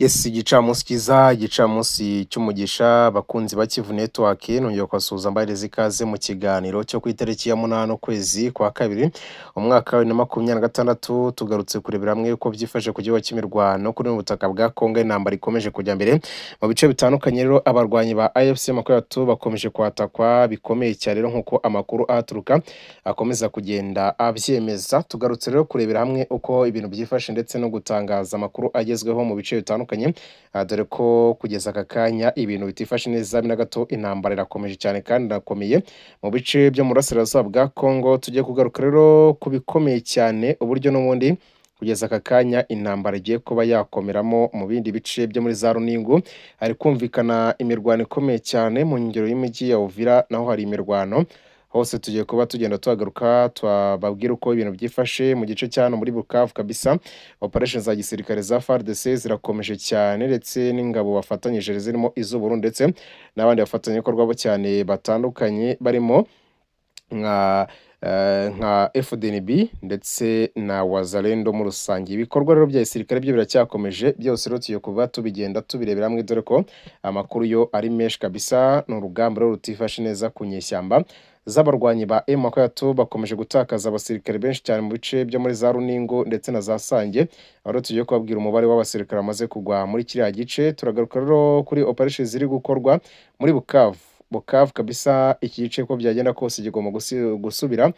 Yes, igicamunsi cyiza, igicamunsi cy'umugisha, bakunzi ba Kivu Network, nongeye kubasuhuza mbahereza ikaze mu kiganiro cyo ku itariki ya 8 ukwezi kwa kabiri, umwaka wa 2026, tugarutse kurebera hamwe uko byifashe ku gihugu cy'imirwano kuri mu butaka bwa Kongo, intambara ikomeje kujya mbere mu bice bitandukanye. Rero abarwanyi ba AFC M23 bakomeje kwatakwa bikomeye cyane, rero nkuko amakuru ahaturuka akomeza kugenda abyemeza. Tugarutse rero kurebera hamwe uko ibintu byifashe ndetse no gutangaza amakuru agezweho mu bice bitandukanye. Dore ko kugeza aka kanya ibintu bitifashe neza na gato, intambara irakomeje cyane kandi irakomeye mu bice byo mu burasirazuba bwa Kongo. Tugiye kugaruka rero ku bikomeye cyane uburyo n'ubundi kugeza aka kanya intambara igiye kuba yakomeramo mu bindi bice byo muri za Runingu. Hari kumvikana imirwano ikomeye cyane mu ngero y'imijyi ya Uvira, naho hari imirwano hose. Tugiye kuba tugenda tuhagaruka twababwira uko ibintu byifashe mu gice cyano muri Bukavu kabisa. Operations za gisirikare za FARDC zirakomeje cyane, ndetse n'ingabo bafatanyije zirimo iz'Uburundi ndetse n'abandi bafatanyabikorwa bo cyane batandukanye barimo nka FDNB ndetse na Wazalendo muri rusange. Ibikorwa rero bya gisirikare byo biracyakomeje, byose rero tugiye kuba tubigenda tubirebera hamwe, dore ko amakuru yo ari menshi kabisa. Ni urugamba rero rutifashe neza ku nyeshyamba z'abarwanyi ba M23, bakomeje gutakaza abasirikare benshi cyane mu bice byo muri za Runingo ndetse na za Sange. Aho tugiye kubabwira umubare w'abasirikare bamaze kugwa muri kiriya gice. Turagaruka rero kuri operations ziri gukorwa muri Bukavu kabisa. Iki gice ko byagenda kose gigomba gusubira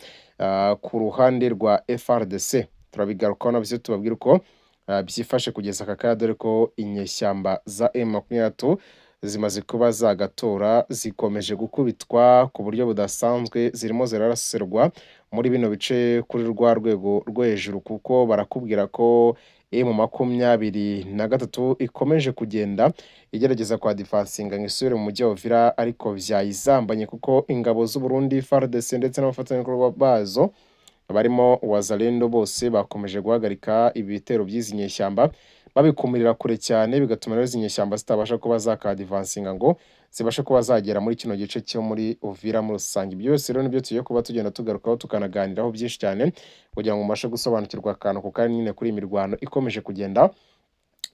ku ruhande rwa FARDC. Turabigarukaho nabyo tubabwira uko byifashe kugeza aka kanya, dore ko inyeshyamba za M23 zimaze kuba zagatora, zikomeje gukubitwa ku buryo budasanzwe, zirimo ziraraserwa muri bino bice kuri rwa rwego rwo hejuru, kuko barakubwira ko M23 ikomeje kugenda igerageza kwa difansinga ngo isubire mu mujyi wa Uvira, ariko vyayizambanye kuko ingabo z'u Burundi, FARDC ndetse n'abafatanyabikorwa bazo barimo Wazalendo bose bakomeje guhagarika ibitero by'izi nyeshyamba, babikumirira kure cyane, bigatuma rero izi nyeshyamba zitabasha kuba zakadivansinga ngo zibashe kuba zagera muri kino gice cyo muri Uvira muri rusange. Byose rero nibyo tugiye kuba tugenda tugarukaho tukanaganiraho byinshi cyane, kugira ngo mubashe gusobanukirwa akantu ku kandi nyine kuri imirwano ikomeje kugenda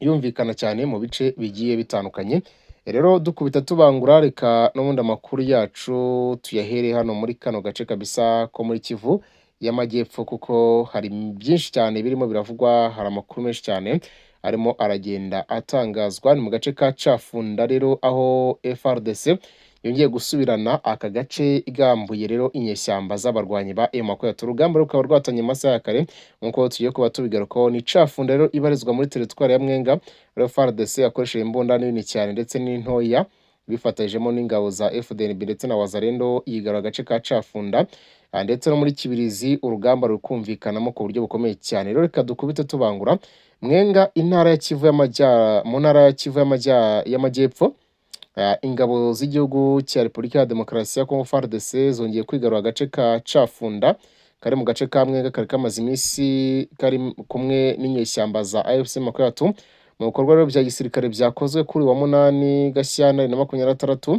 yumvikana cyane mu bice bigiye bitandukanye. Rero dukubita tubangura, reka n'ubundi amakuru yacu tuyahere hano muri kano gace kabisa ko muri Kivu y'Amajyepfo, kuko hari byinshi cyane birimo biravugwa. Hari amakuru menshi cyane arimo aragenda atangazwa. Ni mu gace ka Cafunda rero, aho FARDC yongeye gusubirana aka gace igambuye rero inyeshyamba z'abarwanyi ba M23. Urugamba rukaba rwatanye amasaha ya kare nkuko tugiye kuba tubigarukaho. Ni Cafunda rero ibarizwa muri teritwari ya Mwenga. Rero FARDC yakoresheje imbunda nini cyane ndetse n'intoya, bifatanyijemo n'ingabo za FDNB ndetse na Wazalendo, yigarura agace ka Cafunda ndetse no muri Kibirizi. Urugamba rukumvikanamo ku buryo bukomeye cyane. Rero reka dukubite tubangura Mwenga, intara ya Kivu y'Amajyepfo. Ingabo z'igihugu cya Repubulika ya Demokarasi ya Kongo FARDC zongeye kwigarura agace ka Cafunda kari mu gace ka Mwenga, kari kamaze iminsi kari kumwe n'inyeshyamba za AFC M23 mu bikorwa rero bya gisirikare byakozwe kuri wa 8 Gashyantare 2026,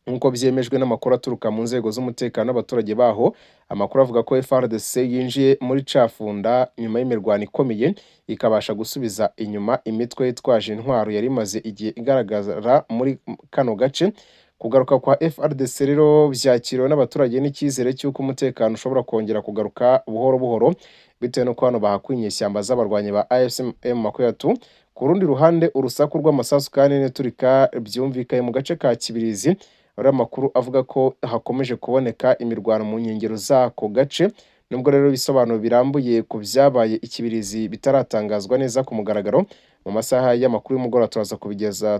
nkuko byemejwe n'amakuru aturuka mu nzego z'umutekano n'abaturage baho. Amakuru avuga ko FARDC yinjiye muri Cafunda nyuma y'imirwano ikomeye, ikabasha gusubiza inyuma imitwe yitwaje intwaro yari imaze igihe igaragara muri kano gace. Kugaruka kwa FARDC rero byakiriwe n'abaturage n'icyizere cy'uko umutekano ushobora kongera kugaruka buhoro buhoro, bitewe n'uko hano bahakuye inyeshyamba z'abarwanyi ba AFC M23. Ku rundi ruhande, urusaku rw'amasasu kandi n'iturika byumvikaye mu gace ka Kibirizi. Ari amakuru avuga ko hakomeje kuboneka imirwano mu nkengero z'ako gace, nubwo rero ibisobanuro birambuye ku byabaye Ikibirizi bitaratangazwa neza ku mugaragaro. Mu masaha y'amakuru y'umugoroba turaza kubigezaho,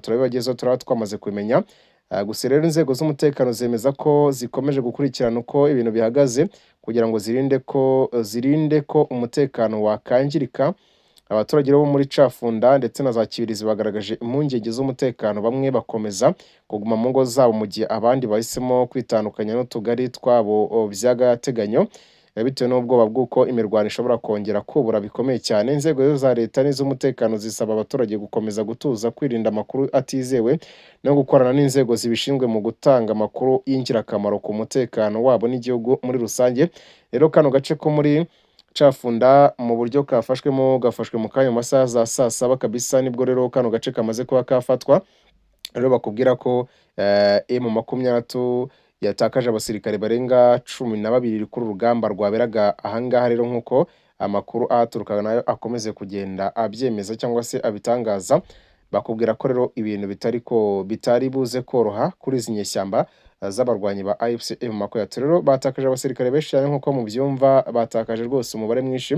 turaba twamaze kubimenya. Gusa rero inzego z'umutekano zemeza ko zikomeje gukurikirana uko ibintu bihagaze, kugira ngo zirinde ko umutekano wakangirika. Abaturage bo muri Cafunda ndetse na za Kibirizi bagaragaje impungenge z'umutekano, bamwe bakomeza kuguma mu ngo zabo, mu gihe abandi bahisemo kwitandukanya n'utugari twabo by'agateganyo, bitewe n'ubwoba bw'uko imirwano ishobora kongera kubura bikomeye cyane. Inzego za leta n'iz'umutekano zisaba abaturage gukomeza gutuza, kwirinda amakuru atizewe no gukorana n'inzego zibishinzwe mu gutanga amakuru y'ingirakamaro ku mutekano wabo n'igihugu muri rusange. Rero kano gace ko muri Cafunda mu buryo gafashwe mu kanya mu masaha za saa saba kabisa, nibwo rero kano gace kamaze kuba kafatwa. Rero bakubwira ko M23 yatakaje abasirikare barenga 12 kuri urugamba rwaberaga ahangaha rero, nk'uko amakuru ahaturuka nayo akomeze kugenda abyemeza cyangwa se abitangaza. Bakubwira ko rero ibintu bitari buze koroha kuri izi nyeshyamba z'abarwanyi ba AFC M23. Rero batakaje abasirikare benshi cyane nk'uko mubyumva, batakaje rwose umubare mwinshi.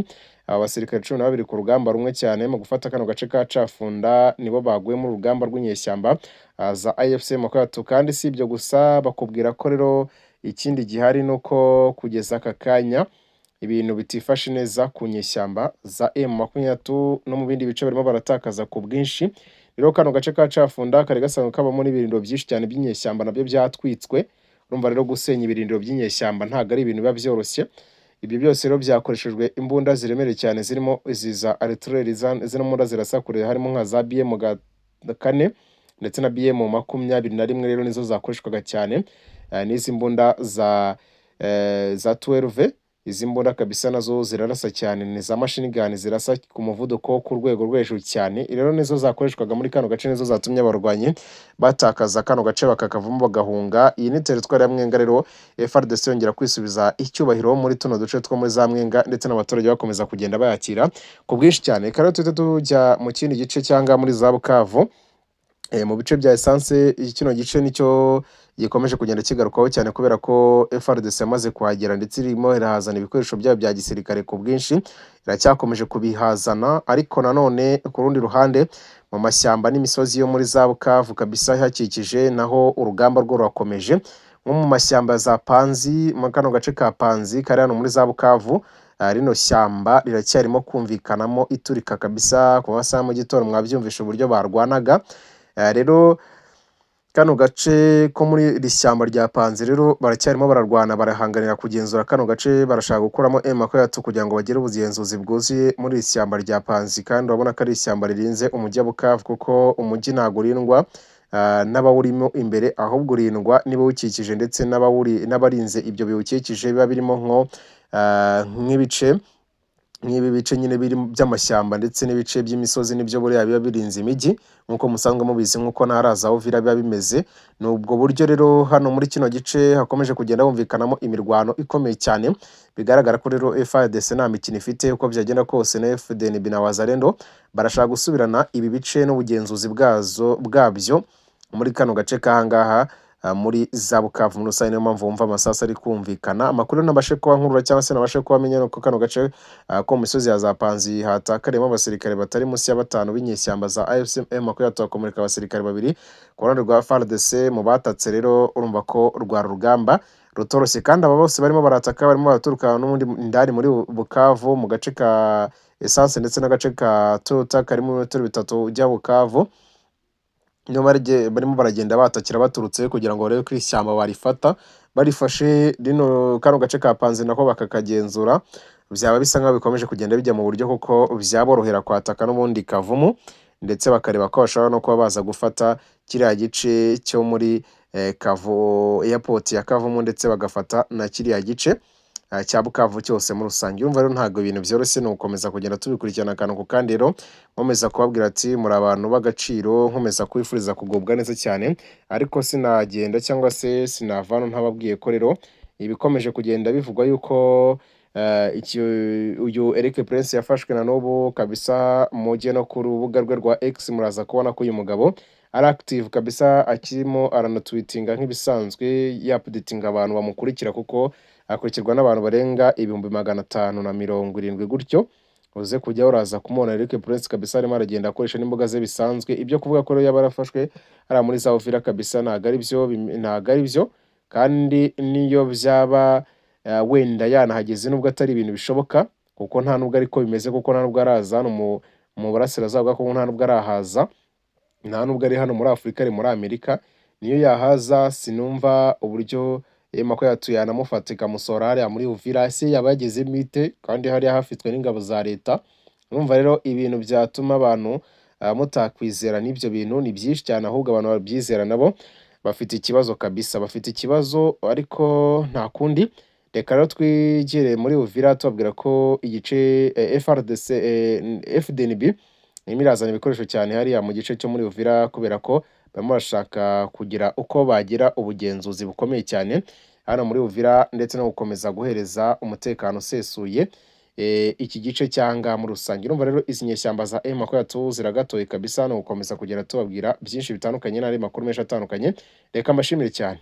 Aba basirikare 12 ku rugamba rumwe cyane mu gufata kano gace ka Cafunda nibo baguye mu rugamba rw'inyeshyamba za AFC M23. Kandi si ibyo gusa, bakubwira ko rero ikindi gihari nuko kugeza aka kanya ibintu bitifashe neza ku nyeshyamba za M23 no mu bindi bice barimo baratakaza ku bwinshi. Rero kano gace ka Cafunda kari gasanzwe kabamo n'ibirindiro byinshi cyane by'inyeshyamba nabyo byatwitswe. Urumva rero gusenya ibirindiro by'inyeshyamba ntabwo ari ibintu biba byoroshye. Ibyo byose rero byakoreshejwe imbunda ziremereye cyane zirimo izi za artillery zino mbunda zirasakuriye, harimo nka za BM4 ndetse na BM21 rero nizo zakoreshwaga cyane. N'izi mbunda za 12, izi mbunda kabisa nazo zirarasa cyane, ni za machine gun zirasa ku muvuduko ku rwego rwo hejuru cyane. Rero nizo zakoreshwaga muri kano gace, nizo zatumye abarwanyi batakaza kano gace bakakavamo bagahunga. Iyi ni teritwari ya Mwenga rero FARDC yongera kwisubiza icyubahiro muri tuno duce two muri za Mwenga, ndetse n'abaturage bakomeza kugenda bayakira ku bwinshi cyane. Rero tujya mu kindi gice cyangwa muri za Bukavu. Mu bice bya essence kino gice nicyo gikomeje kugenda kigarukaho cyane, kubera ko FARDC yamaze kuhagera ndetse irimo irahazana ibikoresho byabo bya gisirikare ku bwinshi, iracyakomeje kubihazana. Ariko nanone ku rundi ruhande mu mashyamba n'imisozi yo muri za Bukavu kabisa ihakikije naho urugamba rwo rurakomeje. Nko mu mashyamba za Panzi, mu kano gace ka Panzi kari hano muri za Bukavu, rino shyamba riracyarimo kumvikanamo iturika kabisa. Ku masaha mu gitondo mwabyumvisha uburyo barwanaga. Rero kano gace ko muri iri shyamba rya Panzi rero baracyarimo bararwana, barahanganira kugenzura kano gace, barashaka gukuramo M23 kugira ngo bagire ubugenzuzi bwuzuye muri iri shyamba rya Panzi. Kandi urabona ko ari ishyamba ririnze umujyi wa Bukavu, kuko umujyi ntabwo urindwa n'abawurimo imbere, ahubwo urindwa n'ibawukikije ndetse n'abarinze ibyo biwukikije biba birimo nk'ibi bice nyine biri by'amashyamba ndetse n'ibice by'imisozi, nibyo buriya biba birinze imijyi, nk'uko musanzwe mubizi, nk'uko ntaraza aho biba bimeze. Ni ubwo buryo rero hano muri kino gice hakomeje kugenda humvikanamo imirwano ikomeye cyane. Bigaragara ko rero FARDC nta mikino ifite, uko byagenda kose na FDNB na Wazalendo barashaka gusubirana ibi bice n'ubugenzuzi bwabyo muri kano gace kahangaha muri za Bukavu. Muri rusange niyo mpamvu wumva amasasu ari kumvikana. Amakuru nabashe kuba nkurura cyangwa se nabashe kuba amenya nuko kano gace ko mu misozi ya za Panzi hatakaremo abasirikare batari munsi ya 5 b'inyeshyamba za AFC M23, hakomereka abasirikare 2 ku ruhande rwa FARDC. Mu batatse rero urumva ko rugamba rutoroshye, kandi aba bose barimo barataka, barimo baraturuka n'ubundi ndari muri Bukavu mu gace ka Essence ndetse n'agace ka Tota kari mu bimetero 3 ujya Bukavu. Niyo barimo baragenda batakira baturutse kugira ngo barebe ko ishyamba barifata. Barifashe kano gace ka Panzi nako bakakagenzura, byaba bisa nkaho bikomeje kugenda bijya mu buryo kuko byaborohera kwataka n'ubundi Kavumu, ndetse bakareba ko bashobora no kuba baza gufata kiriya gice cyo muri airport ya Kavumu, ndetse bagafata na kiriya gice cya Bukavu cyose muri rusange. Urumva rero ntabwo ibintu byoroshye, ni ukomeza kugenda tubikurikirana akantu ku kandi. Rero nkomeza kubabwira ati muri abantu b'agaciro, nkomeza kwifuriza kugubwa neza cyane, ariko sinagenda cyangwa se sinavana ntababwiye ko rero ibikomeje kugenda bivugwa yuko uyu Eric Prince yafashwe na n'ubu kabisa. Mujye no ku rubuga rwe rwa X muraza kubona ko uyu mugabo ari active kabisa, akirimo aranatwitinga nk'ibisanzwe, yapdatinga abantu bamukurikira, kuko akurikirwa n'abantu barenga 570 gutyo. Uze kujya uraza kumubona Eric Prince kabisa arimo aragenda akoresha n'imbuga ze bisanzwe. Ibyo kuvuga ko yaba yarafashwe ari muri za Uvira kabisa ntago ari byo, kandi niyo byaba wenda yanahageze nubwo atari ibintu bishoboka, kuko nta nubwo ariko bimeze, kuko nta nubwo araza hano mu burasirazuba, kuko nta nubwo arahaza, nta nubwo ari hano muri Afurika, ari muri Amerika. Niyo yahaza sinumva uburyo M23 yanamufata ikamusora hariya muri Uvira, se yaba yageze mite, kandi hariya hafitwe n'ingabo za leta. Urumva rero ibintu byatuma abantu mutakwizera n'ibyo bintu ni byinshi cyane, ahubwo abantu babyizera nabo bafite ikibazo kabisa, bafite ikibazo. Ariko nta kundi Reka rero twigire muri Uvira tubabwira ko igice FRDC FDNB irimo irazana ibikoresho cyane hariya mu gice cyo muri Uvira kubera ko barimo barashaka kugira uko bagira ubugenzuzi bukomeye cyane hano muri Uvira ndetse no gukomeza guhereza umutekano usesuye iki gice cyanga muri rusange. Urumva rero izi nyeshyamba za M23 ziragatoye kabisa no gukomeza kugera tubabwira byinshi bitandukanye n'ari makuru menshi atandukanye. Reka mbashimire cyane.